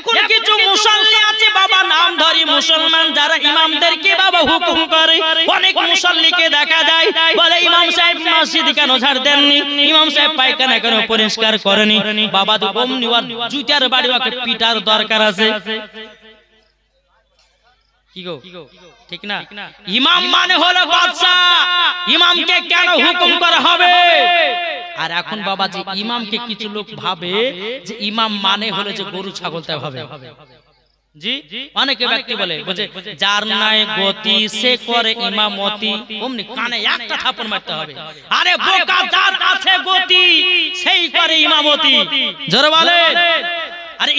এখন কিছু মুসল্লি আছে বাবা নামধারী মুসলমান যারা ইমামদেরকে বাবা হুকুম করে। অনেক মুসল্লিকে দেখা যায় বলে ইমাম সাহেব মসজিদ কেন ঝাড় দেননি, ইমাম সাহেব পায়খানা কেন পরিষ্কার করেনি। বাবা তো অমনি ওর জুতার বাড়ি ওকে পিটার দরকার আছে। কি গো ঠিক না? ইমাম মানে হলো বাদশা, ইমামকে কেন হুকুম করা হবে? আর এখন বাবাজি ইমামকে কিছু লোক ভাবে যে ইমাম মানে হলো যে গরু ছাগল তা ভাবে। জি অনেকে ব্যক্তি বলে যার নাই গতি সে করে ইমামতি, অমনি কানে একটা থাপ্পড় মারতে হবে। আরে বোকা, যার আছে গতি সেই করে ইমামতি। জোরে বলে। আরে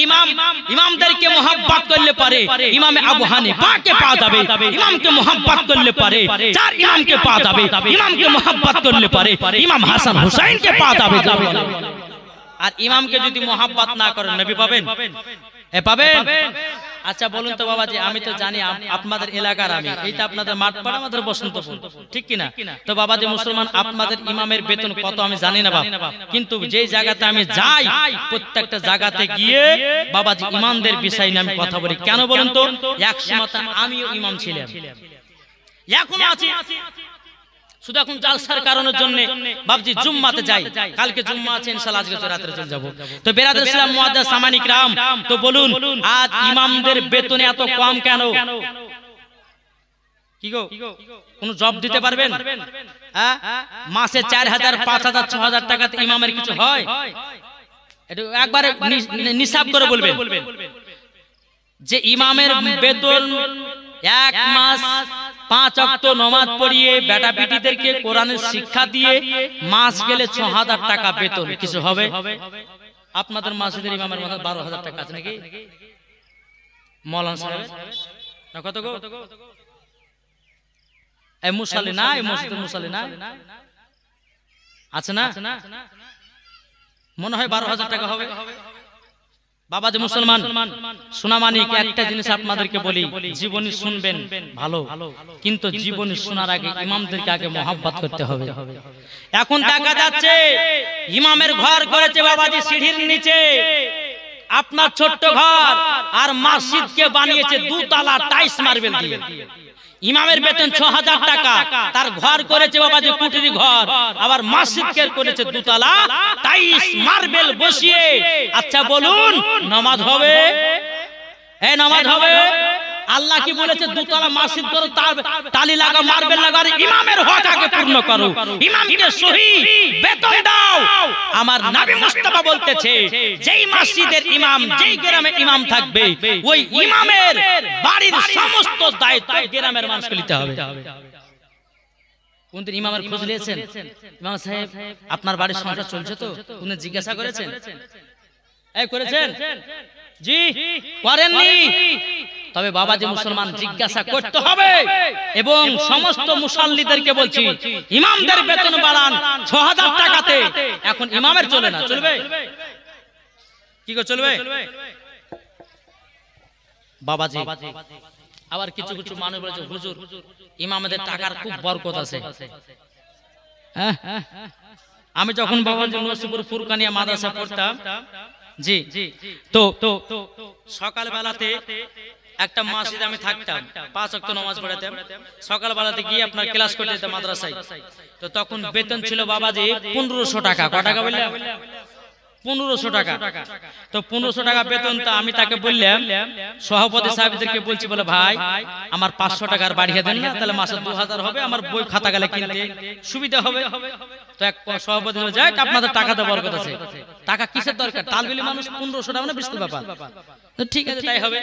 ইমামদেরকে মোহাব্বত করলে পারে ইমামে আবু হানিফাকে পাওয়া যাবে, ইমামকে মোহাব্বত করলে পারে চার ইমামকে পাওয়া যাবে, ইমামকে মোহাব্বত করলে পারে ইমাম হাসান হুসাইনকে পাওয়া যাবে। আর ইমামকে যদি মোহাব্বত না করেন নবী পাবেন? পাবেন? আচ্ছা বলুন তো বাবাজি, আমি তো জানি আপনাদের এলাকার, আমি এইটা আপনাদের মাঠপাড়া, আমাদের বসন্তপুর, ঠিক কিনা? তো বাবাজি মুসলমান, আপনাদের ইমামের বেতন কত আমি জানি না বাবা, কিন্তু যে জায়গাতে আমি যাই প্রত্যেকটা জায়গাতে গিয়ে বাবাজি ইমামদের বিষয় নিয়ে আমি কথা বলি। কেন বলুন তো? এক সময় আমিও ইমাম ছিলাম, এখনো আছি। শুধু এখন জালসার কারণের জন্য বাবজি জুম্মাতে যাই, কালকে জুম্মা আছে ইনশাআল্লাহ, আজকে রাতে চলে যাব। তো বেরাদর ইসলাম মুআদ্দাস সামানি کرام, তো বলুন আজ ইমামদের বেতন এত কম কেন? কি গো কোন জব দিতে পারবেন? হ্যাঁ, মাসে 4000 5000 6000 টাকাতে ইমামের কিছু হয়? এটা একবারে নিসাব করে বলবেন যে ইমামের বেতন এক মাস 5 ওয়াক্ত নামাজ পড়িয়ে বেটা বেটিদেরকে কোরআনের শিক্ষা দিয়ে মাস গেলে 6000 টাকা বেতন, কিছু হবে? আপনাদের মসজিদের ইমামের মাথা 12000 টাকা আছে নাকি মাওলানা সাহেব? না কত গো? এই মুসাল্লি না, এই মসজিদের মুসাল্লি না আছে না? মনে হয় 12000 টাকা হবে। বাবা যে মুসলমান সোনামানিক, একটা জিনিস আপনাদেরকে বলি, জীবনী শুনবেন ভালো, কিন্তু জীবনী শোনার আগে ইমামদেরকে আগে মোহাব্বত করতে হবে। এখন দেখা যাচ্ছে ইমামের ঘর করেছে বাবাজি সিঁড়ির নিচে, আপনার ছোট্ট ঘর, আর মসজিদকে বানিয়েছে 2 তলা টাইলস মার্বেল দিয়ে। ইমামের বেতন 6000 টাকা, তার ঘর করেছে বাবাজি কুটিরি ঘর, আবার মসজিদকে করেছে 2 তলা টাইলস মার্বেল বসিয়ে। আচ্ছা বলুন নামাজ হবে? এই নামাজ হবে? আল্লাহ কি বলেছে 2 তলা মসজিদ করো, তার টালি লাগা মার্বেল লাগা, আর ইমামের হক আগে পূর্ণ করো, ইমামকে সহি বেতন দাও। আমার নবী মুস্তাফা বলতেছে যেই মসজিদের ইমাম, যেই গ্রামে ইমাম থাকবে, ওই ইমামের বাড়ির সমস্ত দায়িত্ব গ্রামের মানুষকে নিতে হবে। কোনদিন ইমামের খোঁজ নিয়েছেন? ইমাম সাহেব আপনার বাড়ির সংসার চলছে তো? উনি জিজ্ঞাসা করেছেন? এই করেছেন? জি করেননি? তবে বাবাজি মুসলমান জিজ্ঞাসা করতে হবে। এবং সমস্ত মুসাল্লিদেরকে বলছি ইমামদের বেতন বাড়ান 6000 টাকাতে। এখন ইমামের চলে না, চলবে? কি গো চলবে? বাবাজি আবার কিছু কিছু মানুষ বলেছে হুজুর ইমামদের টাকার খুব বরকত আছে। আমি যখন বাবাজি নসিপুর ফুরকানিয়া মাদ্রাসা পড়তাম, জি তো সকাল বেলাতে একটা মসজিদে আমি থাকতাম, 5 ওয়াক্ত নামাজ পড়াতাম। সকাল বেলাতে গিয়ে আপনার ক্লাস করতে যেতাম মাদ্রাসায়। তো তখন বেতন ছিল বাবাজি 1500 টাকা। কত টাকা বললাম? 1500 টাকা। তো 1500 টাকা বেতন। তা আমি তাকে বললাম, সভাপতি সাহেবদেরকে বলছি, বলে ভাই আমার 500 টাকার বাড়িয়ে দেন না, তাহলে মাসে 2000 হবে, আমার বই খাতা গেলে কিনতে সুবিধা হবে। তো এক সভাপতি বলে যাক আপনাদের টাকাতে বরকত আছে। টাকা কিসের দরকার? তালবিলি মানুষ 1500 টাকা না বিশাল ব্যাপার। তো ঠিক আছে তাই হবে।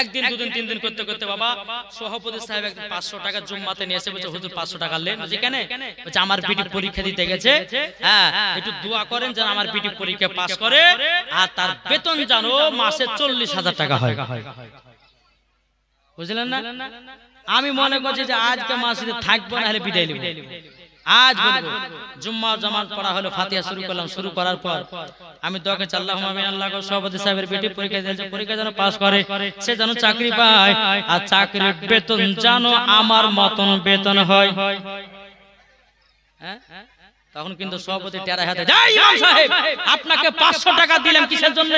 একদিন দুদিন 3 দিন করতে করতে বাবা সভাপতি সাহেব একদিন 500 টাকা জুম্মাতে নিয়ে এসে বলছে হুজুর 500 টাকা নেন। যেখানে বলছে আমার বিটি পরীক্ষা দিতে গেছে, হ্যাঁ একটু দোয়া করেন যেন আমার বিটি পরীক্ষা পাস করে, আর তার বেতন জানো মাসে 40,000 টাকা হয়। বুঝলেন না? আমি মনে করছি যে আজকে মাসে থাকবো না, হলে বিদায় নেব। আজ বলবো জুম্মা জামাত পড়া হলো, ফাতিহা শুরু করলাম। শুরু করার পর আমি দোয়া করছি আল্লাহুম্মা আমিন। আল্লাহ সভাপতি সাহেবের বেটি পরীক্ষা দিয়েছে, পরীক্ষা যেন পাস করে, সে যেন চাকরি পায়, আর চাকরির বেতন যেন আমার মতন বেতন হয়। তখন কিন্তু সভাপতি টেরা হাতে, যাই ইমাম সাহেব আপনাকে 500 টাকা দিলাম কিসের জন্য?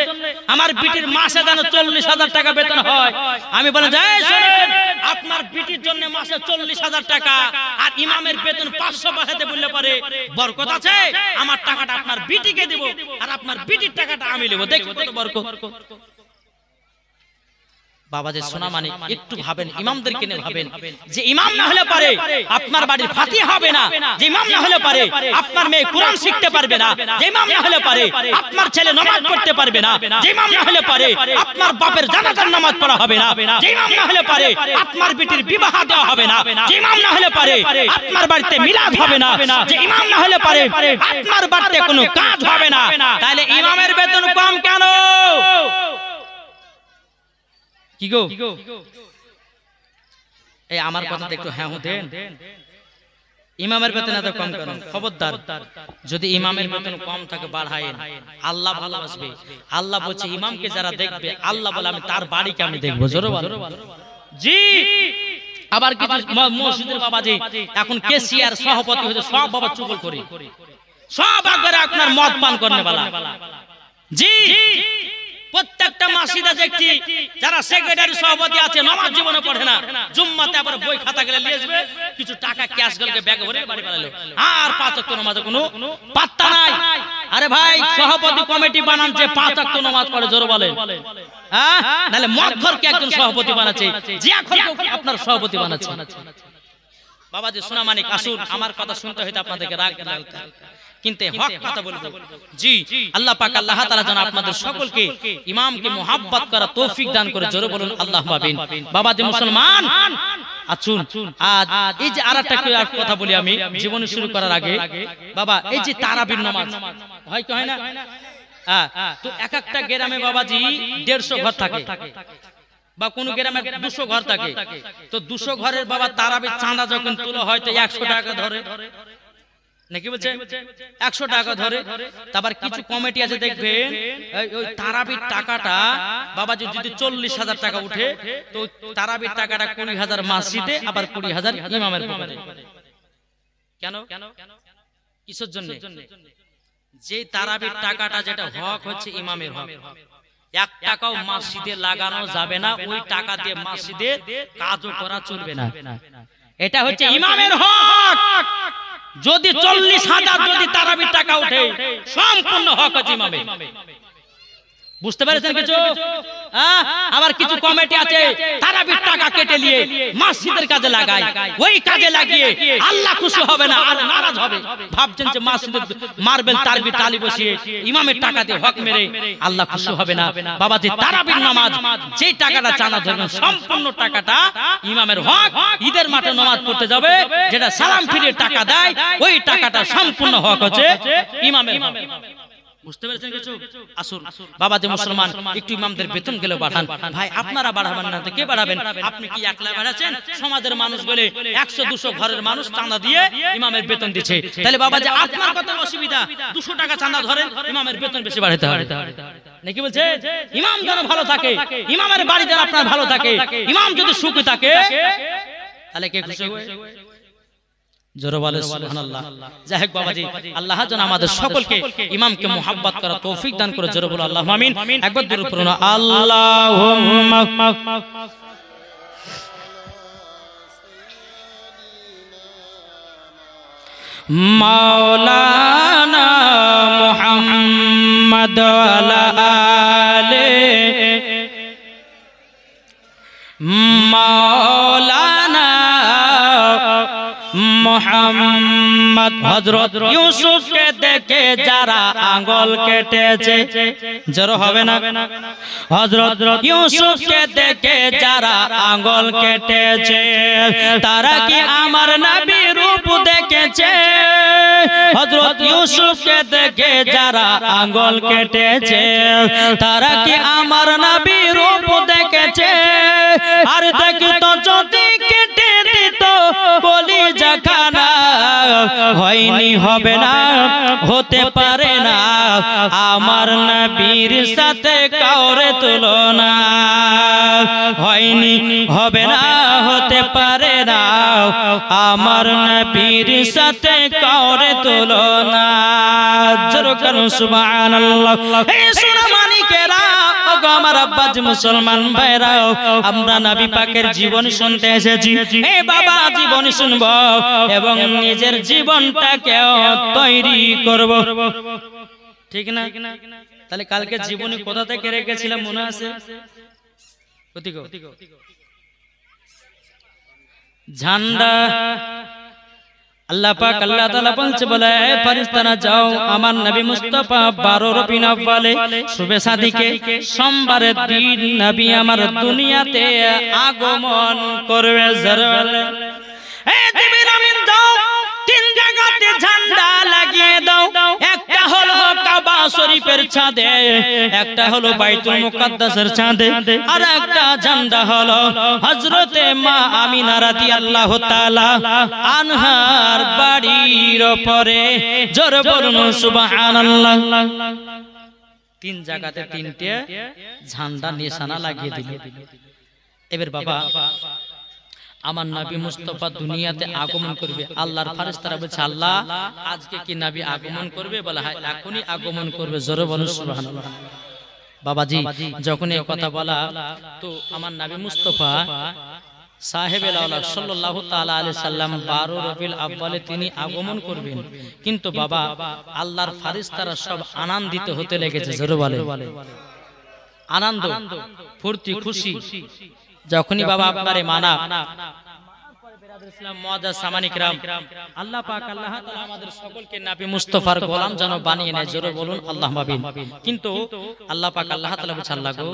আমার বিটির মাসে যেন 40,000 টাকা বেতন হয়। আমি বলে যাই শুনেন, আপনার বিটির জন্য মাসে 40,000 টাকা আর ইমামের বেতন 500 বাড়াতে বললে পারে বরকত আছে? আমার টাকাটা আপনার বিটিকে দেব আর আপনার বিটির টাকাটা আমি নেব, দেখো কত বরকত। বাবাজি সোনা মানে একটু ভাবেন, ইমামদেরকে নিয়ে ভাবেন যে ইমাম না হলে পারে আপনার বাড়ির ফাতিহা হবে না, যে ইমাম না হলে পারে আপনার মেয়ে কোরআন শিখতে পারবে না, যে ইমাম না হলে পারে আপনার ছেলে নামাজ পড়তে পারবে না, যে ইমাম না হলে পারে আপনার বাপের জানাজার নামাজ পড়া হবে না, যে ইমাম না হলে পারে আপনার বিটির বিবাহ দেওয়া হবে না, যে ইমাম না হলে পারে আপনার বাড়িতে মিলাদ হবে না, যে ইমাম না হলে পারে আপনার বাড়িতে কোনো কাজ হবে না। তাহলে ইমামের বেতন কম কেন? কি গো এই আমার কথাতে একটু হ্যাঁ দেন। ইমামের বেতন এত কম কেন? খবরদার, যদি ইমামের বেতন কম থাকে বাড়ায়েন, আল্লাহ ভালোবাসবে। আল্লাহ বলছে ইমামকে যারা দেখবে, আল্লাহ বলে আমি তার বাড়িকে আমি দেখবো। জোরে বলো জি। আবার কিছু মসজিদের বাবাজি এখন কেসিআর সভাপতি হয়েছে, সব বাবা চুগল করে, সব একবারে আপনার মদ পান করনে वाला জি। প্রত্যেকটা মসজিদে দেখছি যারা সেক্রেটারি সভাপতি আছে নামাজ জীবনে পড়ে না, জুম্মাতে আবার বই খাতা গেলে নিয়ে আসবে, কিছু টাকা ক্যাশ গলকে ব্যাগে ভরে বাড়ি পালালো, আর 5 ওয়াক্ত নামাজে কোনো পাত্তা নাই। আরে ভাই সভাপতি কমিটি বানান যে 5 ওয়াক্ত নামাজ পড়ে, জোরে বলেন হ্যাঁ? নালে মদ ঘরকে একজন সভাপতি বানাচ্ছে, জিয়া ঘরকে আপনার সভাপতি বানাচ্ছে। বাবাজি সোনা মানিক আসুন, আমার কথা শুনতে হইতে আপনাদেরকে রাগ লাগবে, কিন্তু হক কথা বলবো জি। আল্লাহ পাক আল্লাহ তাআলা যেন আপনাদের সকলকে ইমামকে মুহাব্বত করা তৌফিক দান করে, জোরে বলুন আল্লাহুম্মা আমিন। বাবাজি মুসলমান আসুন, আজ এই যে আরেকটা কথা বলি আমি জীবনী শুরু করার আগে, বাবা এই যে তারাবির নামাজ হয় কি হয় না? তো এক একটা গ্রামে বাবাজি 150 ঘর থাকে, বা কোন গ্রামে 200 ঘর থাকে। তো 200 ঘরের বাবা তারাবির চাঁদা যখন তোলা হয় তো 100 টাকা ধরে নাকি বলছে 100 টাকা ধরে। তারপর কিছু কমিটি আছে দেখবেন ওই তারাবির টাকাটা বাবাজি যদি 40,000 টাকা উঠে তো তারাবির টাকাটা 20,000 মসজিদে, আবার 20,000 ইমামের পকেটে। কেন? কিসের জন্য? যে তারাবির টাকাটা যেটা হক হচ্ছে ইমামের হক, 1 টাকাও মসজিদে লাগানো যাবে না, ওই টাকা দিয়ে মসজিদে কাজও করা চলবে না, এটা হচ্ছে ইমামের হক। যদি 40,000 যদি তারাবির টাকা উঠে সম্পূর্ণ হক হচ্ছে ইমামের। বুঝতে পেরেছেন কিছু? আবার কিছু কমিটি আছে তারাবির টাকা কেটে নিয়ে মসজিদের কাজে লাগায়, ওই কাজে লাগিয়ে আল্লাহ খুশি হবে না আর নারাজ হবে। ভাবছেন যে মসজিদে মার্বেল তারবি তালি বসিয়ে ইমামের টাকা দিয়ে হক মেরে আল্লাহ খুশি হবে না। বাবাজি তারাবির নামাজ যে টাকাটা চাঁদা ধরবেন সম্পূর্ণ টাকাটা ইমামের হক। ঈদের মাঠে নামাজ পড়তে যাবে যেটা সালাম ফিরিয়ে টাকা দেয়, ওই টাকাটা সম্পূর্ণ হক হচ্ছে ইমামের হক। বুঝতে পেরেছেন কিছু? আসুন বাবাজি মুসলমান একটু ইমামদের বেতন গেলে বাড়ান। ভাই আপনারা বাড়াবেন না তো কে বাড়াবেন? আপনি কি একলা বাড়াচ্ছেন? সমাজের মানুষ বলে 100-200 ঘরের মানুষ চাঁদা দিয়ে ইমামের বেতন দিচ্ছে। তাহলে বাবাজি আপনার কত অসুবিধা? 200 টাকা চাঁদা ধরেন, ইমামের বেতন বেশি বাড়াতে হবে নাকি বলছে? ইমাম যেন ভালো থাকে, ইমামের বাড়ি যেন আপনার ভালো থাকে, ইমাম যদি সুখী থাকে তাহলে কে খুশি হবে? জোরে বলে সুবহানাল্লাহ। যাই হোক বাবাজি আল্লাহ যেন আমাদের সকলকে ইমামকে মুহাব্বত করা তৌফিক দান করে, জোরে বলো আল্লাহুম্মা আমিন। একবার দরুদ পড়ুন আল্লাহুম্মা মাওলানা মুহাম্মদ ওয়া আলে মাওলানা মোহাম্মদ। হযরত ইউসুফকে দেখে যারা আঙ্গুল কেটেছে, জোরে হবে না? হযরত ইউসুফকে দেখে যারা আঙ্গুল কেটেছে তারা কি আমার নবীর রূপ দেখেছে? হযরত ইউসুফকে দেখে যারা আঙ্গুল কেটেছে তারা কি আমার নবীর রূপ দেখেছে? আর দেখতো যদি কেটে দিত কলিজা খানা, হয়নি হবে না হতে পারে না আমার নবীর সাথে কাউরে তুলনা, হয়নি হবে না হতে পারে না আমার নবীর সাথে কাউরে তুলনা। জোরে করুন সুবহানাল্লাহ। এই সোনা মানিকেরা, আমার আব্বাজি মুসলমান ভাইরা, আমরা নবী পাকের জীবন শুনতে এসেছি। এই বাবা জীবন শুনবো এবং নিজের জীবনটাকে তৈরি করব, ঠিক না? তাহলে কালকে জীবনী কোথা থেকে রেখেছিলাম মনে আছে? ঝান্ডা। আল্লাহ পাক আল্লাহ তাআলা বলছে, বলে ফেরেশতারা যাও আমার নবী মুস্তাফা 12 রবিউল আউয়ালে শুভে সাদিকে সোমবারের দিন নবী আমার দুনিয়াতে আগমন করবে। জরওয়ালে এই জিবরিল আমিন দাও, 3 জায়গাতে ঝান্ডা লাগিয়ে দাও। একটা হলো কাবা শরীফের ছাদে, একটা হলো বাইতুল মুকাদ্দাসের ছাদে, আর একটা ঝান্ডা হলো হযরতে মা আমিনা রাদিয়াল্লাহু তাআলা আনহার বাড়ির উপরে। জোরে বলুন সুবহানাল্লাহ। 3 জায়গাতে 3টে ঝান্ডা নিশানা লাগিয়ে দিল। এবার বাবা আমার নবী মুস্তাফা দুনিয়াতে আগমন করবে। আল্লাহর ফেরেশতারা বলছে, আল্লাহ আজকে কি নবী আগমন করবে? বলে হ্যাঁ, এখনই আগমন করবে। জোরে বলুন সুবহানাল্লাহ। বাবাজি যখন এই কথা বলা, তো আমার নবী মুস্তাফা সাহেবে আওলা সাল্লাল্লাহু তাআলা আলাইহি সাল্লাম 12 রবিউল আউয়ালে তিনি আগমন করবেন। কিন্তু বাবা আল্লাহর ফেরেশতারা সব আনন্দিত হতে লেগেছে। জোরে বলে আনন্দ, ফুর্তি, খুশি। যখনই বাবা আপনারে মানা আল্লাহ পাক আল্লাহ তাআলা আমাদের সকলকে নবী মুস্তাফার গোলাম যেন বানিয়ে নেয়। জোরে বলুন আল্লাহুম্মা আমিন। কিন্তু আল্লাহ পাক আল্লাহ তাআলা বলছে, আল্লাহ গো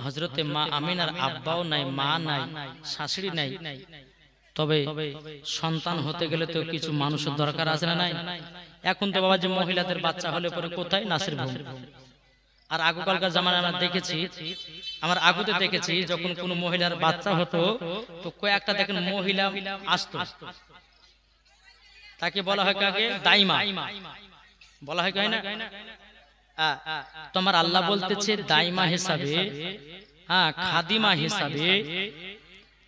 হযরতে মা আমিনার আব্বাও নাই, মা নাই, শাশুড়ি নাই, তবে সন্তান হতে গেলে তো কিছু মানুষের দরকার আছে না নাই? এখন তো বাবা যে মহিলাদের বাচ্চা হলে পরে কোথায় নাসির ভূম। আর আগকালকার জামানায় আমরা দেখেছি, আমার আগুতে দেখেছি, যখন কোনো মহিলার বাচ্চা হতো তো কয়েকটা দেখেন মহিলা আসতো, তাকে বলা হয় কাকে? দাইমা বলা হয়, কয় না? তোমার আল্লাহ বলতেছে দাইমা হিসাবে, হ্যাঁ খাদিমা হিসাবে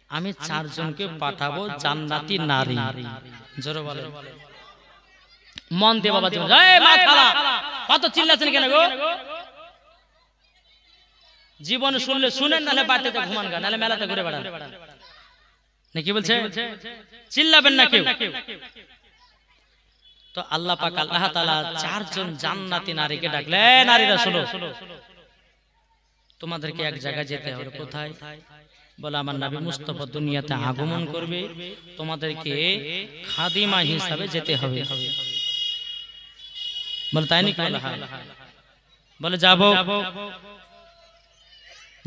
আমি 4 জনকে পাঠাবো, জান্নাতি নারী। জোরে বলে মন দিয়ে বাবা জীবন। এই মা খালা কত চিল্লাছেন কেন গো? জীবন শুনলে শুনেন, নাহলে বাড়িতে ঘুমান গা, নাহলে মেলাতে ঘুরে বেড়ান। নাকি বলছে? চিল্লাবেন না কেউ। তো আল্লাহ পাক আল্লাহ তাআলা 4 জন জান্নাতি নারীকে ডাকলেন, নারীরা শোনো, তোমাদেরকে এক জায়গায় যেতে হবে। কোথায়? বলে আমার নবী মুস্তাফা দুনিয়াতে আগমন করবে, তোমাদেরকে খাদিমা হিসাবে যেতে হবে। বলে তাই নাকি? বলে হ্যাঁ। বলে যাবো,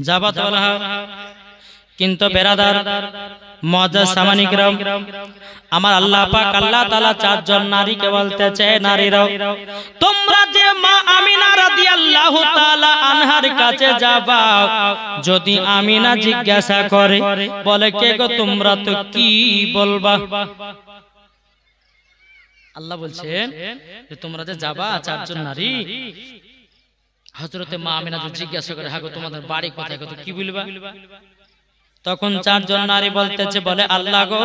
যাবা তো বলা। কিন্তু বেরাদার মুআজ্জাজ সামানিকরাম, আমার আল্লাহ পাক আল্লাহ তাআলা 4 জন নারীকে বলতেছে, নারীরাও তোমরা যে মা আমিনা রাদিয়াল্লাহু তাআলা আনহার কাছে যাবা, যদি আমিনা জিজ্ঞাসা করে বলে কে গো তোমরা, তো কি বলবা? আল্লাহ বলছেন যে তোমরা যে যাবা 4 জন নারী, হযরতে মা আমিনা যদি জিজ্ঞাসা করে হ্যাঁ গো তোমাদের বাড়ি কোথায়, কত কি বলবা? তখন 4 জন নারী বলতেছে, বলে আল্লাহ গো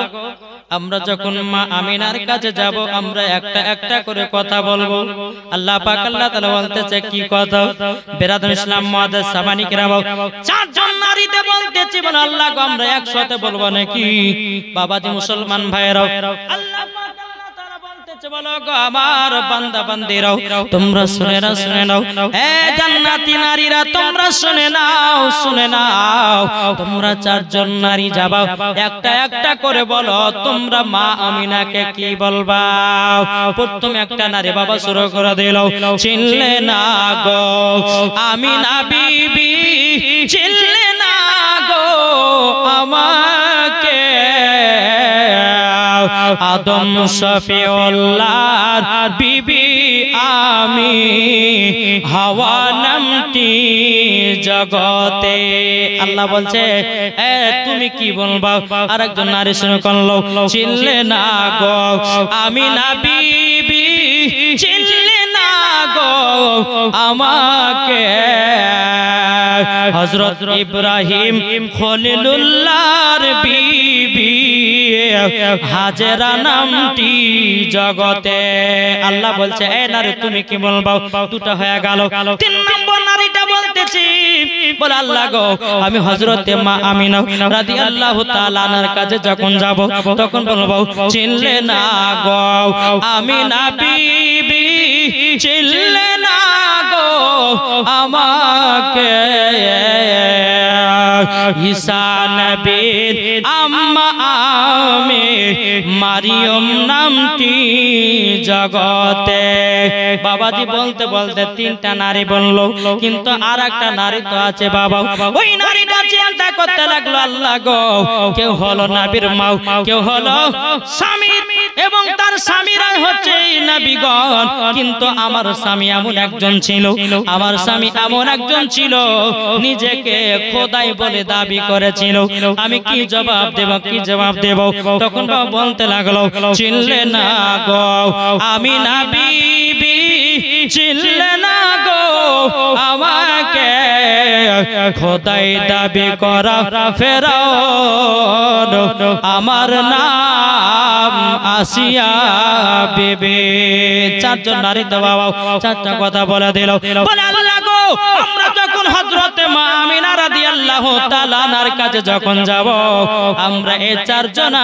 আমরা যখন মা আমিনার কাছে যাব আমরা একটা একটা করে কথা বলবো। আল্লাহ পাক আল্লাহ তাআলা বলতেছে কি কথা? বেরাদুল ইসলাম মুআজ্জাজ সামানি কিরাম 4 জন নারীতে বলতেছে, বলে আল্লাহ গো আমরা একসাথে বলবো নাকি? বাবাজি মুসলমান ভাইরাও, আল্লাহ বলো গো আমার বান্দা বান্দিরাও, তোমরা শুনে নাও, শুনে নাও, এ জান্নাতি নারীরা তোমরা শুনে নাও, শুনে নাও। তোমরা 4 জন নারী যাবা, একটা একটা করে বলো তোমরা মা আমিনাকে কি বলবা? প্রথম একটা নারী বাবা শুরু করে দিল, চিনলে না গো আমিনা বিবি, চিনলে না গো আমাকে, আদম শফিউল্লাহর বিবি আমি, হাওয়া নামটি জগতে। আল্লাহ বলছে এ তুমি কি বলবা? আরেকজন নারী শুনে করলো, চিনলে না গো আমিনা বিবি, চিনলে না গো আমাকে, হযরত ইব্রাহিম খলিলুল্লাহর বিবি হাজেরা নামটি জগতে। আল্লাহ বলছে এ নারী তুমি কি বলবা? দুটো হয়ে গেল। তিন নম্বর নারীটা বলতেছি বলে আল্লাহ গো আমি হযরতে মা আমিনা রাদিয়াল্লাহু তাআলা আনহার কাছে যখন যাব তখন বলবো চিনলে না গো আমিনা বিবি, চিনলে না গো আমাকে ঈসা নবীর আম্মা আমি মারিয়ম নামটি জগতে। বাবাজি বলতে বলতে তিনটা নারী বললো, কিন্তু আর একটা নারী তো আছে বাবা। ওই নারীটা চিন্তা করতে লাগলো আল্লাহ গো কেউ হলো নবীর মা, কেউ হলো স্বামীর এবং তার স্বামীরা হচ্ছে নবীগণ, কিন্তু আমার স্বামী এমন একজন ছিল, আমার স্বামী এমন একজন ছিল নিজেকে খোদাই বলে দাবি করেছিল। আমি কি জবাব দেব, কি জবাব দেব? তখন বাবা বলতে লাগলো চিনলে না গো আমি না বিবি, চিনলে না গো আমাকে খোদাই দাবি করা ফেরাউন, আমার নাম আসিয়া বিবি। চারজন নারী তো বাবা চারটা কথা বলে দিল। বলে আল্লাহ গো আমরা যখন হযরতে মা আমিনা রাদিয়াল্লাহু তাআলা আনহার কাছে যখন যাব আমরা এই চারজন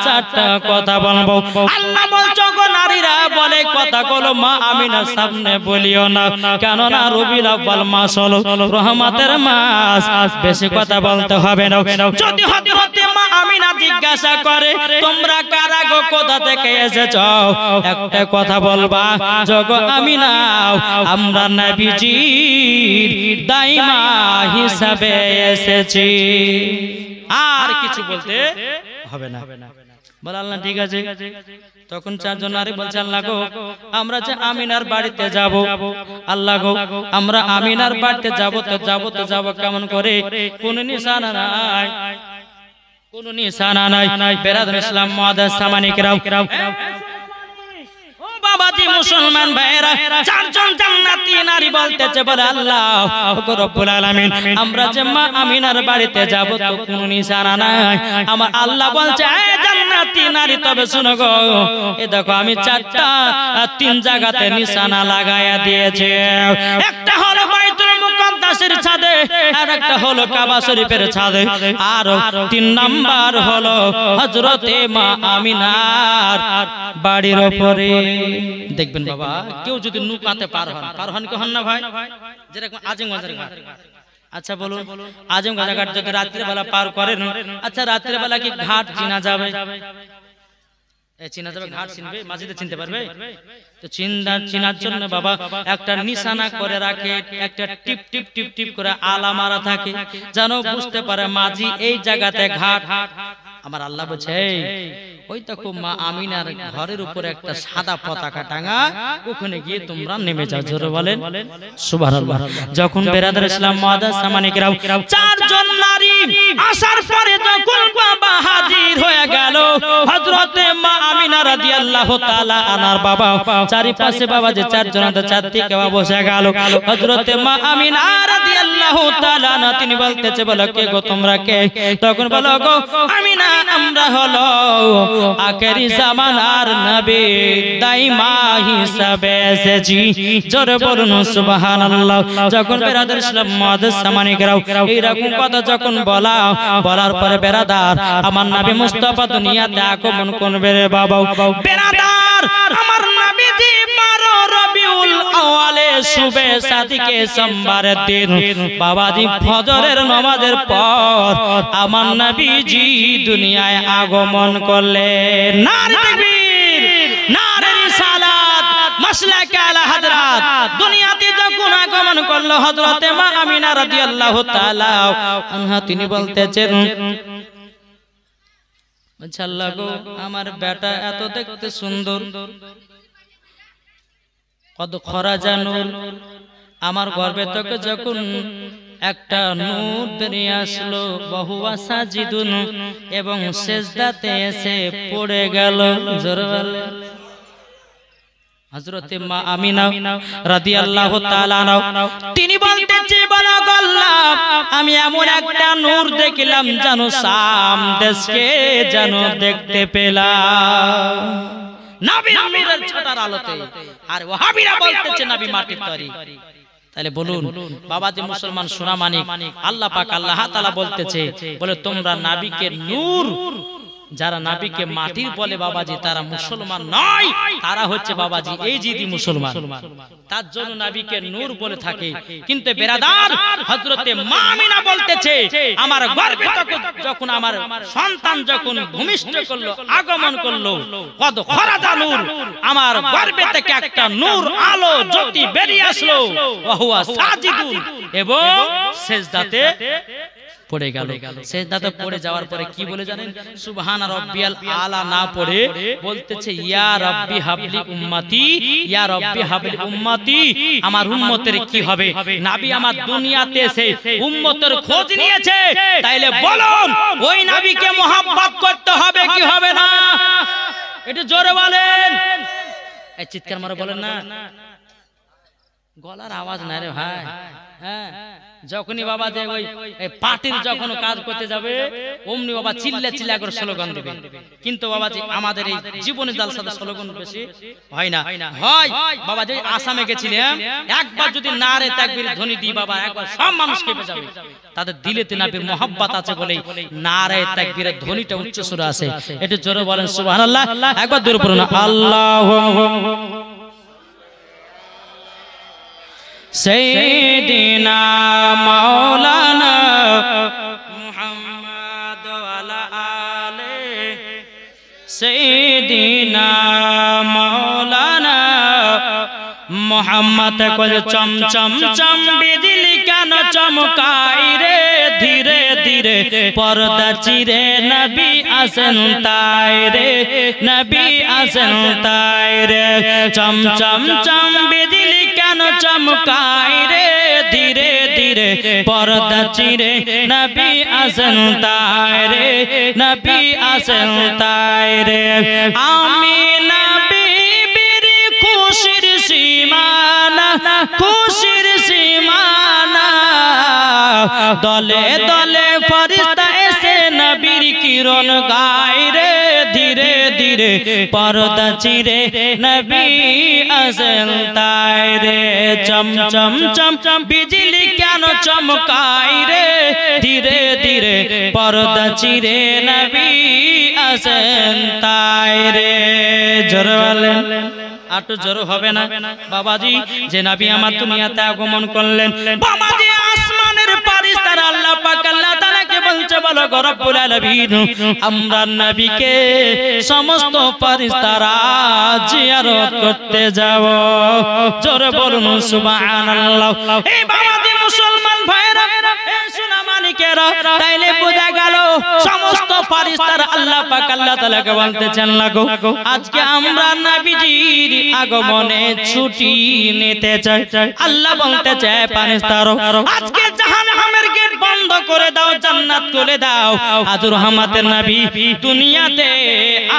চারটা কথা বলবো। আল্লাহ বলছো গো নারীরা বলে কথাগুলো মা আমিনার সামনে বলিও না, কেননা রবিউল আউয়াল মাস হলো রহমতের মাস, বেশি কথা বলতে হবে না। যদি হযরতে মা আমিনা জিজ্ঞাসা করে তোমরা কারা গো, কোথা থেকে এসেছো, একটা কথা বলবা জগো আমিনা আমরা নবীজির দাইমা হিসাবে এসেছি, আর কিছু বলতে হবে না। বলে আল্লাহ ঠিক আছে। তখন চারজন নারী বলছে আল্লাহ গো আমরা যে আমিনার বাড়িতে যাব, আল্লাহ গো আমরা আমিনার বাড়িতে যাব তো যাব কেমন করে, কোন নিশানা নাই, কোন নিশানা নাই। বেরাদুল ইসলাম মুআদ্দাস সামানি কিরাম, বাবাজি মুসলমান ভাইরা চারজন জান্নাতি নারী বলতেছে বলে আল্লাহ ওগো রব্বুল আলামিন আমরা যে মা আমিনার বাড়িতে যাব তো কোনো নিশানা নাই। আমার আল্লাহ বলছে এ জান্নাতি নারী তবে শুনো গো এ দেখো আমি চারটা তিন জায়গাতে নিশানা লাগায়া দিয়েছি। একটা হলো বাইতুল মুকাদ্দাসের ছাদে, আর একটা হলো কাবা শরীফের ছাদে, আর তিন নাম্বার হলো হযরতে মা আমিনার বাড়ির উপরে। দেখবেন বাবা কেউ যদি নৌকাতে পার হন কি হন না ভাই, যেরকম আজিমগঞ্জের ঘাট। আচ্ছা বলুন আজিমগঞ্জের ঘাট যদি রাত্রে বেলা পার করেন, আচ্ছা রাত্রে বেলা কি ঘাট চিনা যাবে? চিনা যাবে, ঘাট চিনবে, মসজিদে চিনতে পারবে তো? চিনার জন্য বাবা একটা নিশানা করে রাখে, একটা টিপ টিপ টিপ টিপ করে আলা মারা থাকে, যেন বুঝতে পারে মাঝি এই জায়গাতে ঘাট। আমার আল্লাহ বলছে ওই দেখো মা আমিনার ঘরের উপরে একটা সাদা পতাকা টাঙা, ওখানে গিয়ে তোমরা নেমে যাও। জোরে বলেন সুবহানাল্লাহ। যখন বেরাদার ইসলাম মুআদ্দাস সামানি কিরাম চারজন নারী আসার পরে যখন বাবা হাজির হয়ে গেল হযরতে মা আমিনা রাদিয়াল্লাহু তাআলা আনহার বাবা চারিপাশে বাবা যে চারজন চারদিকে বসে গেল। হযরতে মা আমিনা রাদিয়াল্লাহু তাআলা আনহা তিনি বলতেছে বলো কে গো তোমরা কে? তখন বলো গো আমিনা আমরা হলো আখেরি জামানার নবী দাইমা হিসাবে এসেছি। জোরে বলুন সুবহানাল্লাহ। যখন বেরাদার ইসলাম মুআদ্দাস সামানি কিরাম এইরকম কথা যখন বলার পরে বেরাদার আমার নবী মুস্তাফা দুনিয়াতে আগমন করবে রে বাবা। বেরাদার আমার নবীজি 12 রবিউল আউয়ালে শুবে সাদিকে সোমবারের দিন বাবাজি ফজরের নামাজের পর আমার নবীজি দুনিয়ায় আগমন করলেন। নারে তাকবীর, নারে রিসালাত, মাসলাকে আলা হযরত। দুনিয়াতে যখন আগমন করলো হযরতে মা আমিনা রাদিয়াল্লাহু তাআলা আনহা তিনি বলতেছেন আল্লাহ গো আমার বেটা এত দেখতে সুন্দর, কত খরাজা নূর, আমার গর্ভে থেকে যখন একটা নূর বেরিয়ে আসলো বহুয়া সাজিদুন এবং সেজদাতে এসে পড়ে গেল। জোরে বলে হযরতে মা আমিনা রাদিয়াল্লাহু তাআলা আনহা তিনি বলতেছে বলা আল্লাহ আমি এমন একটা নূর দেখলাম জানো শাম দেশকে জানো দেখতে পেলাম নবীর নূরের ছাতার আলোতে আর ওয়াহাবিরা বলতেছে নবী মাটির তৈরি তাহলে বলুন বাবাজি মুসলমান সোনা মানিক আল্লাহ পাক আল্লাহ তাআলা বলতেছে বলে তোমরা নবীকে নূর যারা নবীকে মাটির বলে বাবাজি তারা মুসলমান নয় তারা হচ্ছে বাবাজি এই জিদি মুসলমান তার জন্য নবীকে নূর বলে থাকে কিন্তু বেরাদার হযরতে মা আমিনা বলতেছে আমার গর্ভে যখন আমার সন্তান যখন ভূমিষ্ঠ করলো আগমন করলো কদ খরাজা নূর আমার গর্ভে থেকে একটা নূর আলো জ্যোতি বেরিয়ে আসলো ওয়া হুয়া সাজিদুন এবং সিজদাতে পড়ে গেল সিজদাতে পড়ে যাওয়ার পরে কি বলে জানেন সুবহান রাব্বিয়াল আলা না পড়ে বলতেছে ইয়া রাব্বি হাবলি উম্মতি ইয়া রাব্বি হাবলি উম্মতি আমার উম্মতের কি হবে নবী আমার দুনিয়াতে এসে উম্মতের খোঁজ নিয়েছে তাইলে বলুন ওই নবীকে মোহাব্বত করতে হবে কি হবে না একটু জোরে বলেন এই চিৎকার মারো বলেন না গলার আওয়াজ না রে ভাই হ্যাঁ যখনই বাবা যে ওই পার্টির যখন কাজ করতে যাবে অমনি বাবা চিল্লা চিল্লা করে স্লোগান দেবে কিন্তু বাবাজি আমাদের এই জীবনে জালসাতে স্লোগান বেশি হয় না হয় বাবা যে আসামে গেছিলাম একবার যদি নারে তাকবীর ধ্বনি দি বাবা একবার সব মানুষ কেঁপে যাবে তাদের দিলেতে নবীর মোহাব্বত আছে বলে নারে তাকবীরের ধ্বনিটা উচ্চ সুরে আছে একটু জোরে বলেন সুবহানাল্লাহ একবার জোরে পড়ুন আল্লাহু سيدنا مولانا محمد وعلى آله سيدنا مولانا محمد کو چم چم چم बिजली কেন চমকাই রে ধীরে ধীরে পর্দা চিরে নবী আসেন তাই রে নবী আসেন তাই রে চম চম চম बिजली কেন চমকাই রে ধীরে ধীরে পর্দা চিরে নবী আসেন তাই রে নবী আসেন তাই রে আমি নবী বীর খুশির সীমানা খুশির সীমানা দলে দলে ফেরেশতা এসে নবীর কিরণ গায় রে ধীরে ধীরে পর্দা চিরে নবী আসেন তাই রে চম চম চম চম বিজলি কেন চমকায় রে ধীরে ধীরে পর্দা চিরে নবী আসেন তাই রে জোরে বলেন আটু জোরে হবে না বাবাজি যে নবী আমার দুনিয়াতে আগমন করলেন বাবাজি আসমানের ফেরেশতারা আল্লাহ পাক আল্লাহ তাআলাকে বলছে বলো গো রব্বুল আলামিন আমরা নবীকে সমস্ত ফেরেশতারা জিয়ারত করতে যাব জোরে বলুন সুবহানাল্লাহ এই বাবাজি মুসলমান ভাইরা এই সোনা মানিকেরা তাইলে বোঝা গেল সমস্ত ফেরেশতারা আল্লাহ পাক আল্লাহ তাআলাকে বলতেছেন লাগো আজকে আমরা নবীজির আগমনে ছুটি নিতে চাই আল্লাহ বলতে চায় ফেরেশতারা আজকে জাহান্নামের গেট বন্ধ করে দাও জান্নাত খুলে দাও আজ রহমতের নবী দুনিয়াতে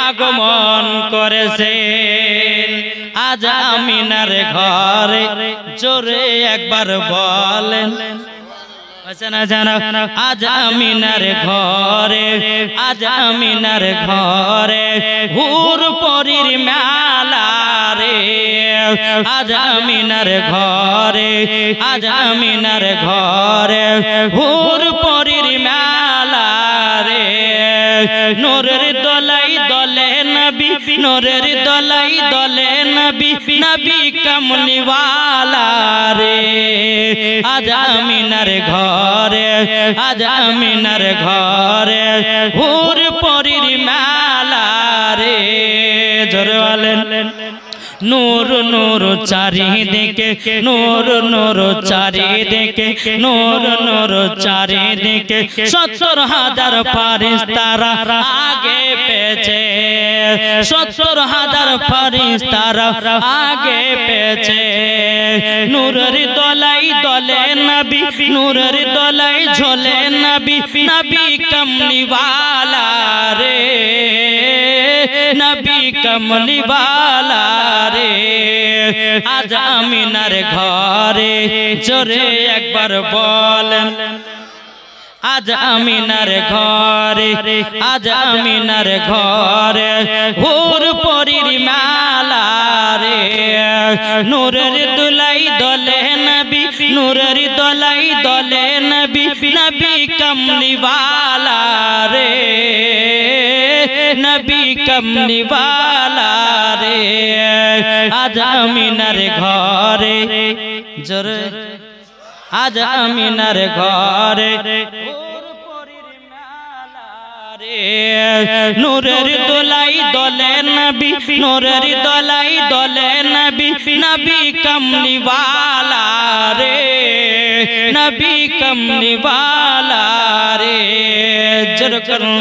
আগমন করেছেন আজ আমিনার ঘরে জোরে একবার বলেন আজ আমিনার ঘরে আজ আমিনার ঘরে হুর পরীর মেলা রে আজ আমিনার ঘরে আজ আমিনার ঘরে হুর পরীর মেলা রে নূরের দলাই দলে নবী নূরের দলাই দলে নবী নবী কমলিওয়ালা রে আজ আমিনার ঘরে আজ আমিনার ঘরে হুর পরীর মেলা রে জোরে বলেন নূর নূর চারিদিকে নূর নূর চারিদিকে নূর নূর চারিদিকে ৭০,০০০ ফেরেশতারা আগে পেছে ৭০,০০০ ফেরেশতারা আগে পেছে নূরের দলাই দলে নবী নূরের দলাই ঝোলে নবী নবী কমলিওয়ালা রে নবী কমলি वाला রে আজ আমিনার ঘরে জোরে একবার বলেন আজ আমিনার ঘরে আজ আমিনার ঘরে হুর পরীর মালা রে নূরের দুলাই দলে নবী নূরের দলাই দলে নবী নবী কমলি वाला রে নবী কমলি वाला রে আজ আমিনার ঘরে জোরে আজ আমিনার ঘরে নূরের দোলাই দলে নবী নূরের দোলাই দলে নবী নবী কমলি वाला রে নবী কমলি वाला রে জোর করুন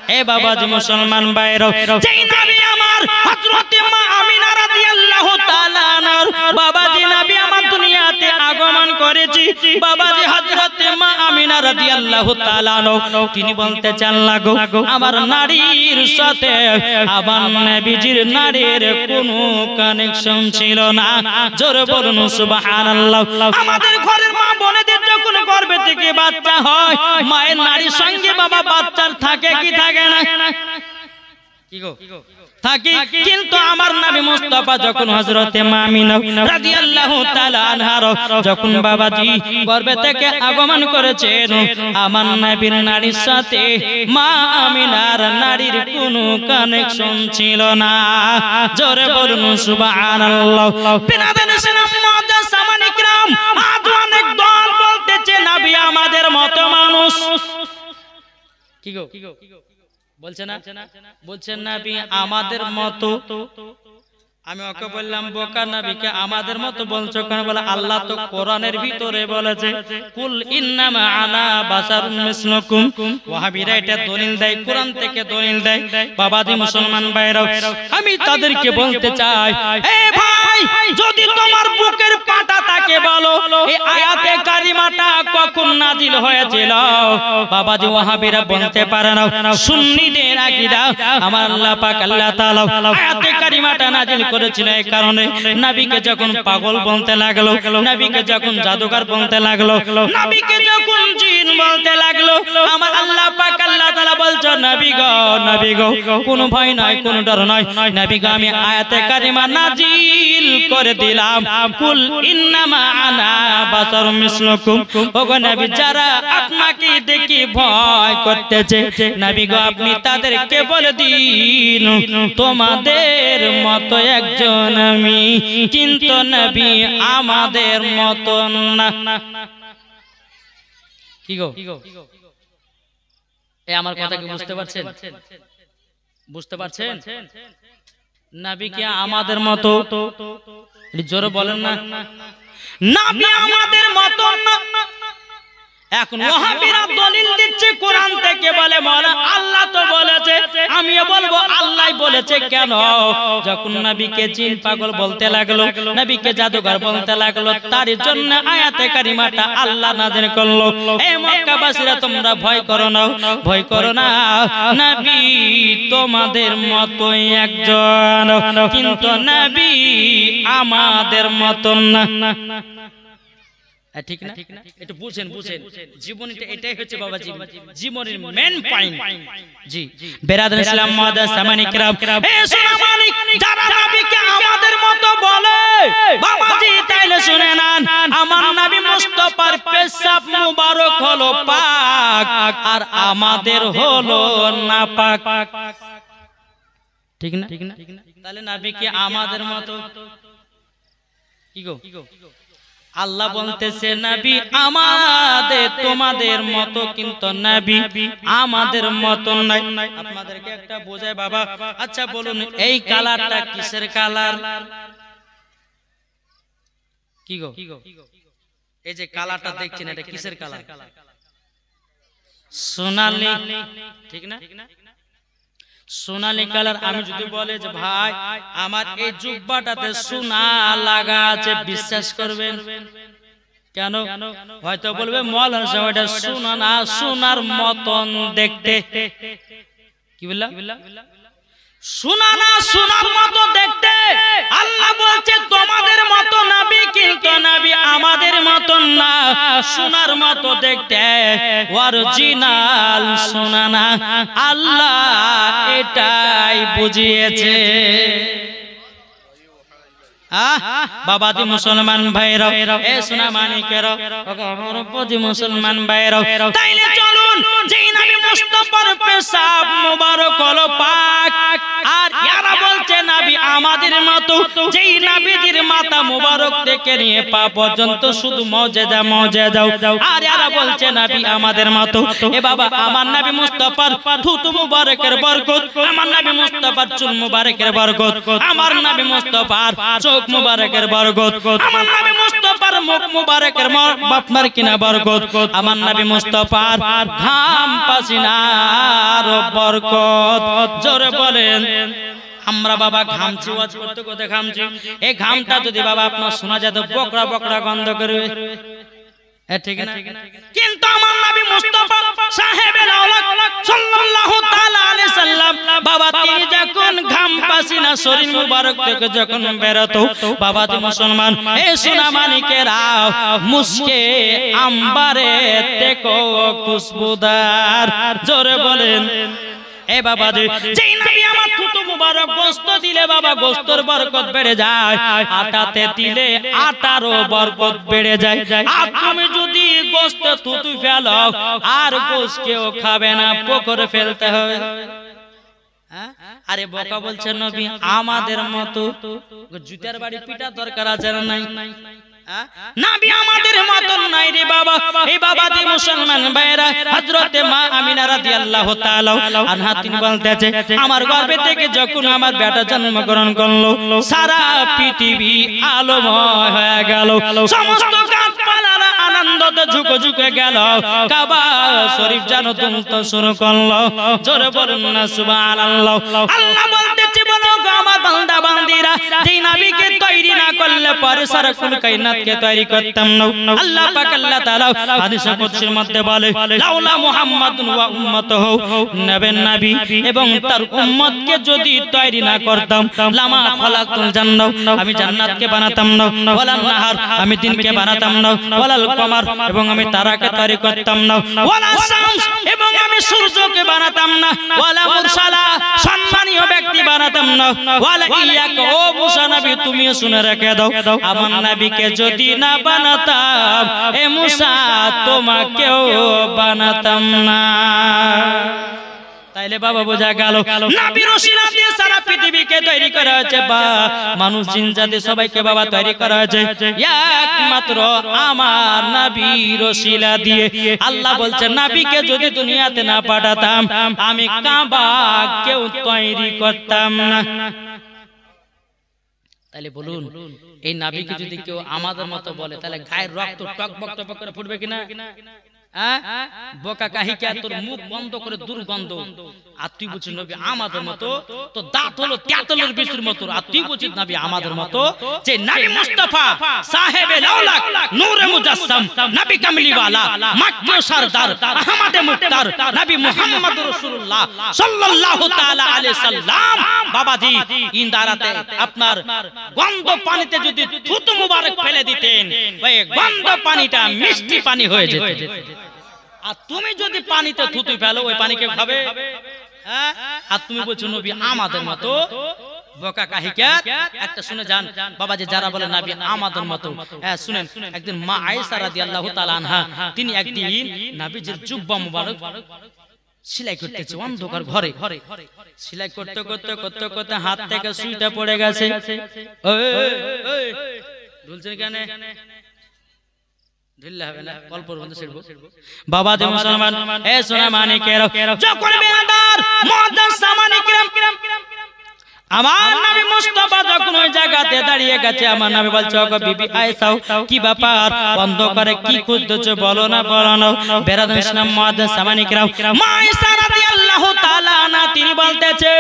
এ বাবাজি মুসলমান ভাইরা যেই নবী আমার হযরত মা আমিনা রাদিয়াল্লাহু তাআলা আনহার বাবাজি নবী আমার দুনিয়াতে আগমন করেছি বাবাজি হযরত মা আমিনা রাদিয়াল্লাহু তাআলা আনহা তিনি বলতে চান লাগো আমার নারীর সাথে আমার নবীজির নারীর কোনো কানেকশন ছিল না জোরে বলুন সুবহানাল্লাহ আমাদের ঘরের মা বোনেদের যখন গর্ভে থেকে বাচ্চা হয় মায়ের নারীর সঙ্গে বাবা বাচ্চার থাকে কি থাকে না কি গো থাকে কিন্তু আমার নবী মুস্তাফা যখন হযরতে মা আমিনা রাদিয়াল্লাহু তাআলা আনহার যখন বাবাজি গর্ভে থেকে আগমন করেছেন আমার নবীর নারীর সাথে মা আমিনার নারীর কোনো কানেকশন ছিল না জোরে বলুন সুবহানাল্লাহ বিনাদান সালাম মুআজ্জাজ সামান ইকরাম আজ অনেক দল বলতেছে নবী আমাদের মত মানুষ কি গো বলছেন না বলছেন নবী আমাদের মতো আমি ওকে বললাম বোকা নবীকে আমাদের মতো বলছো কেন বলে আল্লাহ তো কোরআনের ভিতরে বলেছে কুল ইন্নামা আনা বাশারুম মিসলুকুম ওয়াহাবিরা এটা দলিল দেয় কোরআন থেকে দলিল দেয় বাবাজি মুসলমান ভাইরা আমি তাদেরকে বলতে চাই এ ভাই যদি তোমার বুকের পাটা তাকে বলো এই আয়াতে কারিমাটা কখন নাজিল হয়েছিল বাবাজি ওয়াহাবিরা বলতে পারে না সুন্নিদের আকীদা আমার আল্লাহ পাক আল্লাহ তাআলা আয়াতে কারিমাটা নাজিল করেছিল এই কারণে নবীকে যখন পাগল বলতে লাগলো নবীকে যখন জাদুকর বলতে লাগলো নবীকে যখন জিন বলতে লাগলো আমার আল্লাহ পাক আল্লাহ তাআলা বলছো নবী গো কোনো ভয় নাই কোনো ডর নাই নবী গো আমি আয়াতে কারিমা নাজিল করে দিলাম কুল ইন্নামা আনা বাশারুম মিসলুকুম ওগো নবী যারা আপনাকে দেখে ভয় করতেছে নবী গো আপনি তাদেরকে বলে দিন তোমাদের মতো একজন আমি কিন্তু নবী আমাদের মত না কি গো এই আমার কথা কি বুঝতে পারছেন বুঝতে পারছেন নবী কি আমাদের মতো জোরে বলেন না নবী আমাদের মত না এখন ওয়াহাবিরা দলিল দিচ্ছে কোরআন থেকে বলে মাওলানা আল্লাহ তো বলেছে আমিও বলবো আল্লাহই বলেছে কেন যখন নবীকে জিন পাগল বলতে লাগলো নবীকে জাদুকর বলতে লাগলো তার জন্য আয়াতে কারিমাটা আল্লাহ নাযিল করলো হে মক্কাবাসীরা তোমরা ভয় করো না নবী তোমাদের মতই একজন কিন্তু নবী আমাদের মতন না ঠিক না একটু বুঝেন জীবনটা এটাই হচ্ছে বাবাজি জীবনের মেন পয়েন্ট জি বেরাদার ইসলাম মুআজ্জাজ সামানি کرام এ সোনা মানিক যারা নবীকে আমাদের মতো বলে বাবাজি তাইলে শুনে নেন আমার নবী মুস্তাফার পেশাব মুবারক হলো পাক আর আমাদের হলো নাপাক ঠিক না তাহলে নবীকে আমাদের মতো কি গো আল্লাহ বলতেছে নবী আমাদের তোমাদের মতো কিন্তু নবী আমাদের মতো নাই আপনাদেরকে একটা বোঝায় বাবা আচ্ছা বলুন এই কালারটা কিসের কালার কি গো এই যে কালারটা দেখছেন এটা কিসের কালার সোনালী ঠিক না সোনালী কালার আমি যদি বলে যে ভাই আমার এই জুব্বাটাতে সোনা লাগা আছে বিশ্বাস করবেন কেন হয়তো বলবে মাওলানা সাহেব এটা সোনা না সোনার মতন দেখতে কি বললা শোনা না শোনার মতো দেখতে। আল্লাহ বলছে তোমাদের মতো নবী, কিন্তু নবী আমাদের মতো না, শোনার মতো দেখতে, অরিজিনাল শোনা না। আল্লাহ এটাই বুঝিয়েছে। বাবাজি মুসলমান ভাইরা, এ সোনা মানিকেরা, আমার বাবাজি মুসলমান ভাইরা, তাইলে চলুন যেই নবী মুস্তাফার পেশাব মোবারক হলো পাক, আর এরা বলছে নবী আমাদের মতো, যেই নবীজির মাথা মোবারক থেকে নিয়ে পা পর্যন্ত শুধু মুজিজা মুজিজা, আর এরা বলছে নবী আমাদের মতো। এ বাবা, আমার নবী মুস্তাফার থুতু মুবারকের বরকত, আমার নবী মুস্তাফার চুল মুবারকের বরকত, আমার নবী মুস্তাফার চোখ মুবারকের বরকত, আমার নবী মুস্তাফার মুখ মুবারকের বাপমার কিনা বরকত, আমার নবী মুস্তাফার ঘাম পাসিনার বরকত। জোরে বলেন। আমরা বাবা ঘামছি, ওয়াজ করতে করতে ঘামছি। এই ঘামটা যদি বাবা আপনার শোনা যেত, বকরা বকরা গন্ধ করবে, ঠিক না? কিন্তু আমার নবী মুস্তাফা সাহেবের আওলাদ সাল্লাল্লাহু তাআলা আলাইহি সাল্লাম, বাবা তিনি যখন ঘাম পাসিনা শরীর মুবারক থেকে যখন বেরোতো, বাবা যে মুসলমান, এই সোনা মানিকেরা, মুস্কে আম্বারে তেকো খুশবুদার। জোরে বলেন। এ বাবা, যেই নবী আমার থুতু মুবারক গোশত দিলে বাবা গোশতর বরকত বেড়ে যায়, আটাতে দিলে আটারও বরকত বেড়ে যায়। আর তুমি যদি গোশত থুতু ফেলো, আর গোশত কেউ খাবে না, পুকুরে ফেলতে হবে। আরে বোকা বলছে নবী আমাদের মতো, জুতার বাড়ি পিটা দরকার আছে না নাই? নবী আমাদের মতন নাই রে বাবা। এই বাবাজি মুসলমান ভাইরা, হযরতে মা আমিনা রাদিয়াল্লাহু তাআলা আনহা তিনি বলতেছে, আমার গর্ভে থেকে যখন আমার বেটা জন্মগ্রহণ করলো, সারা পৃথিবী আলোময় হয়ে গেল, সমস্ত গাছপালারা আনন্দতে ঝুঁকে ঝুঁকে গেল, কাবা শরীফ যেন দুলতে শুরু করলো। জোরে বলুন না সুবহানাল্লাহ। আল্লাহ বলতেছে, বলো গো আমার বান্দা বান্দিরা, যেই নবীকে তৈরি না করলে পরে সারাকুল কায়নাতকে তৈরি করতাম না। আল্লাহ পাক আল্লাহ তাআলা হাদিসে কুদসির মধ্যে বলে, লাউলা মুহাম্মাদুন ওয়া উম্মাতুহু, নবী এবং তার উম্মতকে যদি তৈরি না করতাম, লামা খালাকুল জান্নাহ, আমি জান্নাতকে বানাতাম না, ওয়ালান নাহার, আমি দিনকে বানাতাম না, ওয়ালাল কমার, এবং আমি তারাকে তৈরি করতাম না, ওয়ালা শামস, এবং আমি সূর্যকে বানাতাম না, ওয়ালা মুরসালা, সম্মানীয় ব্যক্তি বানাতাম না, ওয়ালা ইয়াক, ও মুসা নবী তুমিও শুনে রেখে দাও, আমার নবীকে যদি না বানাতাম, এ মুসা তোমাকেও বানাতাম না। তাইলে বাবা বোঝা গেল নবীর ওসিলা দিয়ে সারা পৃথিবীকে তৈরি করা হয়েছে, বা মানুষ জিন জাতি সবাইকে বাবা তৈরি করা হয়েছে একমাত্র আমার নবীর ওসিলা দিয়ে। আল্লাহ বলছে, নবীকে যদি দুনিয়াতে না পাঠাতাম, আমি কাবা কেউ তৈরি করতাম না। তাহলে বলুন, এই নবীকে যদি কেউ আমাদের মতো বলে, তাহলে গায়ের রক্ত টকবক টকবক করে ফুটবে কিনা? বোকা কাহিকা, তোর মুখ বন্ধ করে দুর্গন্ধ, আর তুই বলছিস নবী আমাদের মতো, তো দাঁত হলো তেঁতুলের বিচির মতো, আর তুই বলছিস নবী আমাদের মতো। যে নবী মুস্তাফা সাহেবে লাউলাক নূরে মুজাসসাম, নবী কামলিওয়ালা, মাক্কি সরদার, আহমদে মুক্তার, নবী মুহাম্মদুর রাসূলুল্লাহ সাল্লাল্লাহু তাআলা আলাইহি সাল্লাম, বাবাজি ইন্দারাতে আপনার গন্ধ পানিতে যদি থুতু মুবারক ফেলে দিতেন, ওই গন্ধ পানিটা মিষ্টি পানি হয়ে যেত। আর তুমি যদি পানিতে থুতু ফেলো, ওই পানিকে খাবে? আর তুমি বলছো নবী আমাদের মতো, বোকা কাহিকা। একটা শুনে যান বাবাজি, যারা বলে নবী আমাদের মতো, হ্যাঁ শুনেন। একদিন মা আয়েশা রাদিয়াল্লাহু তাআলা আনহা, তিনি একদিন নবীজির জুব্বা মুবারক সেলাই করতেছে অন্ধকার ঘরে। সেলাই করতে করতে করতে করতে হাত থেকে সুইটা পড়ে গেছে। ঢুলছেন কেন? বাবা দে মুসলমান, এ সোনা মানিকেরা, যখন বেনাদার মুআদ্দাস সামানিকরাম আমার নবী মুস্তাফা যখন ওই জায়গাতে দাঁড়িয়ে গেছে, আমার নবী বলছে, ওগো বিবি আয়েশা, কি ব্যাপার, অন্ধকারে কি খুঁজতেছো, বলো না বলো না। বেরাদুল ইসলাম মুআদ্দিন সামানি কিরাম, মা আয়েশা রাদিয়াল্লাহু তাআলা আনহা তিনি বলতেছে,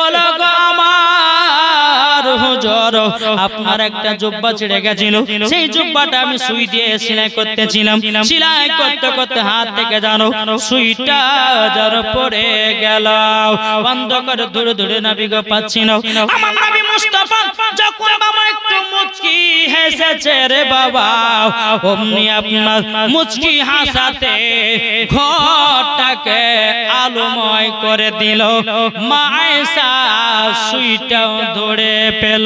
বলো গো আমার হুজুর, আপনার একটা জুব্বা ছিঁড়ে গেছিল, সেই জুব্বাটা আমি সুই দিয়ে সেলাই করতেছিলাম, সেলাই করতে করতে হাত থেকে জানো সুইটা জানো পড়ে গেল। অন্ধকারে দূরে দূরে নবী গো পাচ্ছি না। আমার নবী মুস্তাফা যখন বাবা একটু মুচকি হেসেছে রে বাবা, অমনি আপনার মুচকি হাসাতে ঘরটাকে আলোময় করে দিল। মা আয়েশা সুইটাও ধরে পেল।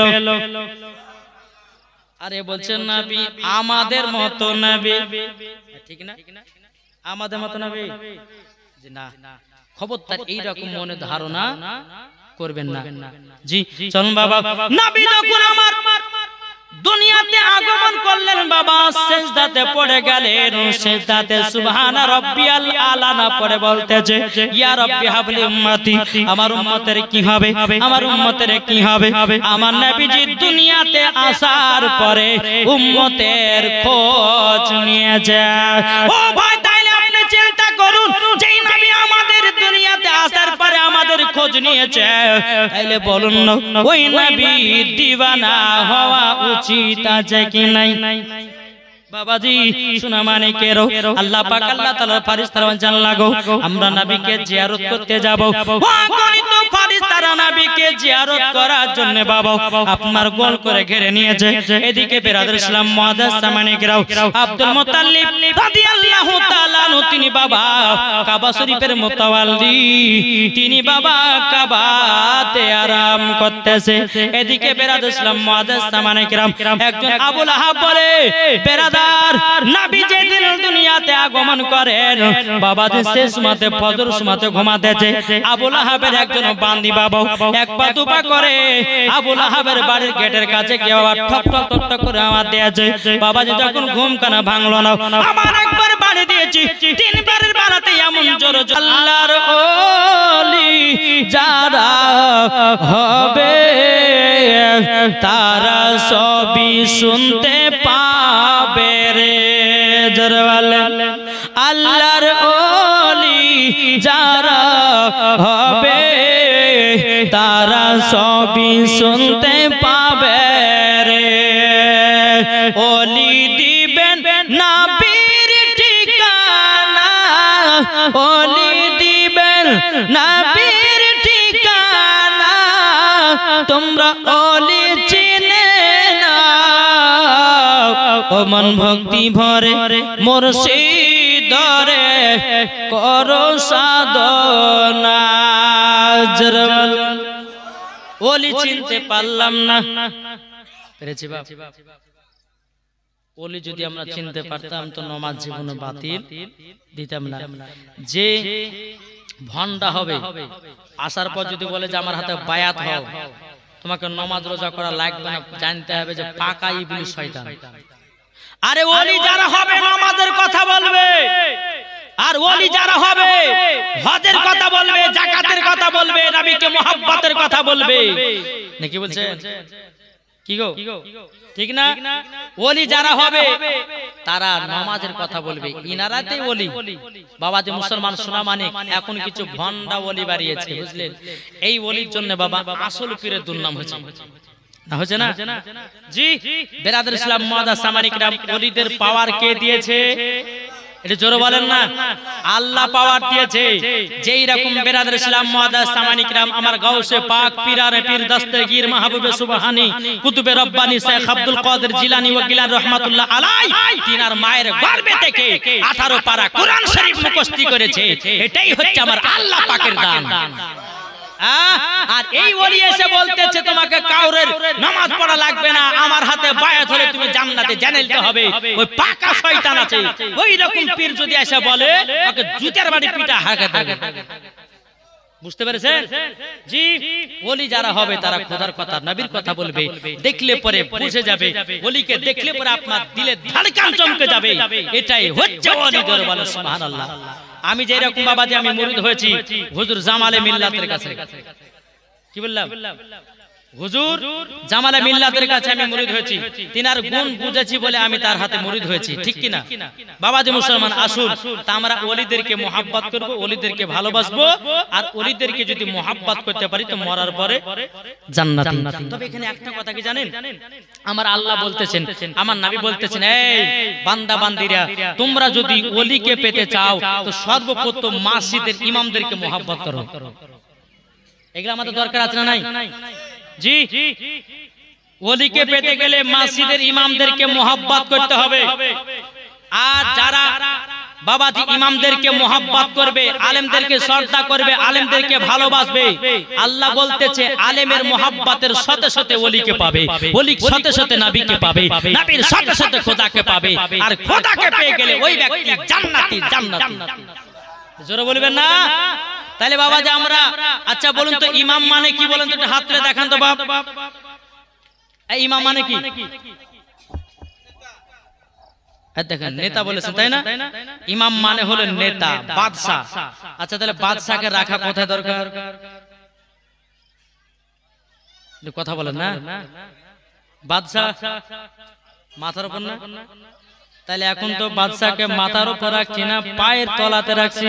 আরে বলছেন নবী আমাদের মতো নবী, ঠিক না? আমাদের মতো নবী জি না, খবরদার এইরকম মনে ধারণা করবেন না। জি চলুন বাবা, নবী যখন আমার দুনিয়াতে আগমন করলেন বাবা, সিজদাতে পড়ে গেলেন, সিজদাতে সুবহানা রাব্বিয়াল আলা না পড়ে বলতেছে, ইয়া রাব্বি হাবলি উম্মতি, আমার উম্মতের কি হবে, আমার উম্মতের কি হবে। আমার নবীজি দুনিয়াতে আসার পরে উম্মতের খোঁজ নিয়ে যায়। ও ভাই তাইলে আপনি চিন্তা করুন, যেই নবী আমাদের দুনিয়াতে আসার পরে আমাদের খোঁজ নিয়েছে, তাইলে বলুন না ওই নবী দিওয়ানা হওয়া উচিত আছে কি নাই? বাবাজি শোনা মানে কেরো আল্লাহ পাক আল্লাহ তাআলার ফেরেশতারা জানলা গো, আমরা নবীকে জিয়ারত করতে যাব। অগণিত ফেরেশতারা নবীকে জিয়ারত করার জন্য বাবা আপনার গোল করে ঘিরে নিয়েছে। এদিকে বেরাদুল ইসলাম মুআদ্দিন সামানি কিরাম, আব্দুল মুত্তালিব রাদিয়াল্লাহু তাআলা আনহু তিনি বাবা কাবা শরীফের মুতাওয়াল্লি, তিনি বাবা কাবাতে আরাম করতেছে। এদিকে বেরাদুল ইসলাম মুআদ্দিন সামানি কিরাম, একজন আবু লাহাব বলে, বেরাদা নবী যেদিন দুনিয়াতে আগমন করেন বাবা শেষ মাতে ফজর সময়তে ঘুমাতেছে, আবু লাহাবের একজন বান্দি বাবা এক পা দুপা করে আবু লাহাবের বাড়ির গেটের কাছে গিয়ে বাবা ঠক ঠক ঠক ঠক করে আওয়াজ দিয়েছে। বাবাজি যখন ঘুম কানা ভাঙলো না, আবার একবার বাড়ি দিয়েছি, তিনবারের বাড়াতে এমন জোর আল্লাহর ওলি যারা হবে তারা সবই শুনতে পাবে রে। আল্লাহর ওলি যারা হবে তারা সবই শুনতে পাবে রে। ওলি দিবেন নবীর ঠিকানা, ওলি দিবেন নবীর ঠিকানা, তোমরা ওলি চিনে না, ও মন ভক্তি ভরে মুর্শিদরে করো সাধনা। ওলি চিনতে পারলাম না, পেরেছি বাপ? ওলি যদি আমরা চিনতে পারতাম তো নামাজ জীবনে বাতিল দিতাম না। যে ভন্ডা হবে আসার পর যদি বলে যে আমার হাতে বায়াত হও, তোমাকে নামাজ রোজা করা লাগবে না, জানতে হবে যে পাকা ইবলিস শয়তান। আরে ওলি যারা হবে নামাজের কথা বলবে, আর ওলি যারা হবে হজের কথা বলবে, যাকাতের কথা বলবে, নবীকে মুহাব্বতের কথা বলবে। নাকি বলছেন? কি গো ঠিক না? ওলি যারা হবে তারা নামাজের কথা বলবে, ইনারাতেই ওলি। বাবা যে মুসলমান সোনা মানে এখন কিছু ভন্ডা ওলি বাড়িয়েছে, বুঝলেন? এই ওলির জন্য বাবা আসল পীরের দুর্নাম হয়েছে, না হচ্ছে না? জি বেরাদুল ইসলাম মুআদ্দিন সামানি কিরাম, ওলিদের পাওয়ার কে দিয়েছে? এটা জোরে বলেন না। আল্লাহ পাওয়ার দিয়েছে। যেই রকম বেরাদুল ইসলাম মুআদ্দিন সামানি কিরাম আমার গাউসে পাক পীরানে পীর দস্তগীর মাহবুবে সুবহানী কুতুবে রব্বানী শেখ আব্দুল কাদের জিলানী ওয়া গিলান রাহমাতুল্লাহ আলাইহি তিনার মায়ের গর্ভে থেকে 18 পারা কোরআন শরীফ মুখস্থি করেছে। এটাই হচ্ছে আমার আল্লাহ পাকের দান। আর এই ওলি এসে বলতেছে তোমাকে কাউরের নামাজ পড়া লাগবে না, আমার হাতে বায়াত হলে তুমি জান্নাতে জানাইতে হবে, ওই পাকা শয়তান আছে। ওই রকম পীর যদি এসে বলে ওকে জুতার বাড়ি পিটা হাঁকা দেবে। বুঝতে পেরেছেন? জি ওলি যারা হবে তারা খোদার কথা নবীর কথা বলবে, দেখলে পরে বুঝে যাবে, ওলিকে দেখলে পরে আপনার দিলে ধড়কন চমকে যাবে। এটাই হচ্ছে ওলিদের বলে সুবহানাল্লাহ। আমি যে রকম বাবা যে আমি মুরিদ হয়েছি হুজুর জামালে মিল্লাতের কাছে, কি বললাম? হুজুর জামালে মিল্লাতের কাছে আমি মুরিদ হয়েছি, তিনার গুণ বুঝেছি বলে আমি তার হাতে মুরিদ হয়েছি, ঠিক কিনা? বাবাজি মুসলমান আসুন, তা আমরা ওলিদেরকে মোহাব্বত করব, ওলিদেরকে ভালোবাসবো, আর ওলিদেরকে যদি মোহাব্বত করতে পারি তো মরার পরে জান্নাতি। তবে এখানে একটা কথা কি জানেন, আমার আল্লাহ বলতেছেন, আমার নবী বলতেছেন, এই বান্দা বান্দিরা, তোমরা যদি ওলিকে পেতে চাও তো সর্বপ্রথম মসজিদের ইমামদেরকে মোহাব্বত করো। এগুলো আমাদের দরকার আছে না নাই? জি, ওলিকে পেতে গেলে মসজিদের ইমামদেরকে মোহাব্বত করতে হবে। আর যারা বাবাজি ইমামদেরকে মোহাব্বত করবে, আলেমদেরকে শ্রদ্ধা করবে, আলেমদেরকে ভালোবাসবে, আল্লাহ বলতেছে আলেমের মোহাব্বতের সাথে সাথে ওলিকে পাবে, ওলির সাথে সাথে নবীকে পাবে, নবীর সাথে সাথে খোদাকে পাবে, আর খোদাকে পেয়ে গেলে ওই ব্যক্তি জান্নাতি। জান্নাতি জোরে বলবেন না? তাহলে বাবাজি আমরা, আচ্ছা বলুন তো ইমাম মানে কি বলেন তো, হাত তুলে দেখান তো বাপ। এই ইমাম মানে কি? দেখেন নেতা বলেছেন তাই না? ইমাম মানে হলো নেতা, বাদশা। আচ্ছা তাহলে বাদশাকে রাখা কোথায় দরকার? কথা বলেন না, বাদশা মাথার উপর না? তাহলে এখন তো বাদশাকে মাথার উপর রাখছি না, পায়ের তলাতে রাখছি।